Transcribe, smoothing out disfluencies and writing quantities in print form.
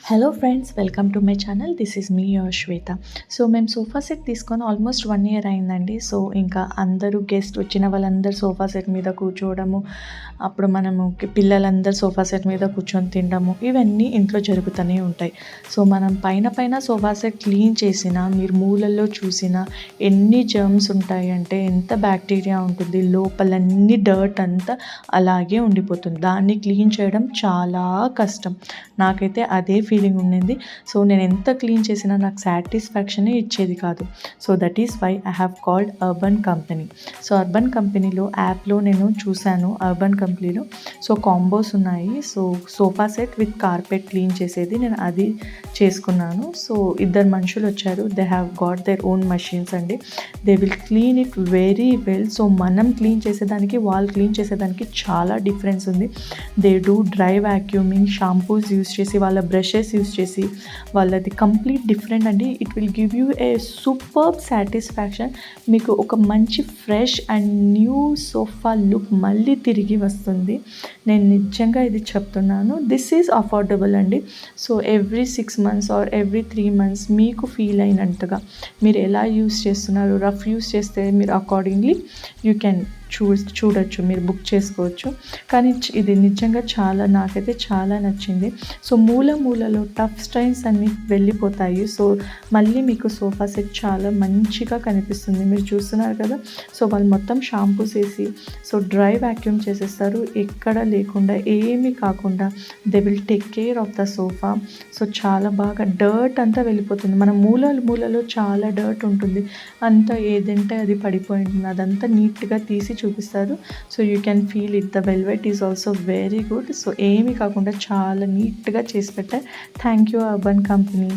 Hello friends, welcome to my channel. This is me your Shweta. So మేము sofa set తీసుకొని almost 1 year అయిందండి. So ఇంకా అందరూ guest వచ్చిన వాళ్ళందరూ సోఫా సెట్ మీద కూర్చోవడము, అప్పుడు మనము పిల్లలందరూ సోఫా సెట్ మీద కూర్చొని తినడము, ఇవన్నీ ఇంట్లో జరుగుతూనే ఉంటాయి. సో మనం పైన సోఫా సెట్ క్లీన్ చేసినా, మీరు మూలల్లో చూసినా ఎన్ని జర్మ్స్ ఉంటాయి అంటే, ఎంత బ్యాక్టీరియా ఉంటుంది లోపలన్నీ, డర్ట్ అంతా అలాగే ఉండిపోతుంది. దాన్ని క్లీన్ చేయడం చాలా కష్టం. నాకైతే అదే ఫీలింగ్ ఉండింది. సో నేను ఎంత క్లీన్ చేసినా నాకు సాటిస్ఫాక్షనే ఇచ్చేది కాదు. So that is why I have called Urban Company. So Urban కంపెనీలో యాప్లో నేను చూశాను. అర్బన్ కంపెనీలో సో కాంబోస్ ఉన్నాయి. So sofa set with carpet clean చేసేది నేను అది చేసుకున్నాను. సో ఇద్దరు మనుషులు వచ్చారు. They have got their own machines అండి. They will clean it very well. So మనం క్లీన్ చేసేదానికి, వాళ్ళు క్లీన్ చేసేదానికి చాలా డిఫరెన్స్ ఉంది. They do dry vacuuming, shampoos use చేసి, వాళ్ళ బ్రషెస్ యూస్ చేసి, వాళ్ళది కంప్లీట్ డిఫరెంట్ అండి. It will give you A superb satisfaction. మీకు ఒక మంచి fresh and new sofa look మళ్ళీ తిరిగి వస్తుంది. నేను నిజంగా ఇది చెప్తున్నాను. దిస్ ఈజ్ అఫోర్డబుల్ అండి. So every 6 months or every 3 months మీకు ఫీల్ అయినట్టుగా మీరు ఎలా యూస్ చేస్తున్నారు, రఫ్ యూస్ చేస్తే మీరు అకార్డింగ్లీ యూ కెన్ చూడొచ్చు, మీరు బుక్ చేసుకోవచ్చు. కానీ ఇది నిజంగా నాకైతే చాలా నచ్చింది. సో మూలలో టఫ్ స్టైన్స్ అన్నీ వెళ్ళిపోతాయి. సో మళ్ళీ మీకు సోఫా సెట్ చాలా మంచిగా కనిపిస్తుంది. మీరు చూస్తున్నారు కదా. సో వాళ్ళు మొత్తం షాంపూస్ వేసి సో డ్రై వ్యాక్యూమ్ చేసేస్తారు. ఎక్కడ లేకుండా, ఏమీ కాకుండా they will take care of the sofa. So చాలా బాగా డర్ట్ అంతా వెళ్ళిపోతుంది. మన మూలలో చాలా డర్ట్ ఉంటుంది. అంతా ఏదంటే అది పడిపోయి ఉంటుంది. అదంతా నీట్గా తీసి చూపిస్తారు. So you can feel it. The velvet is also very good. So ఏమీ కాకుండా చాలా నీట్గా చేసి పెట్టారు. Thank you urban company.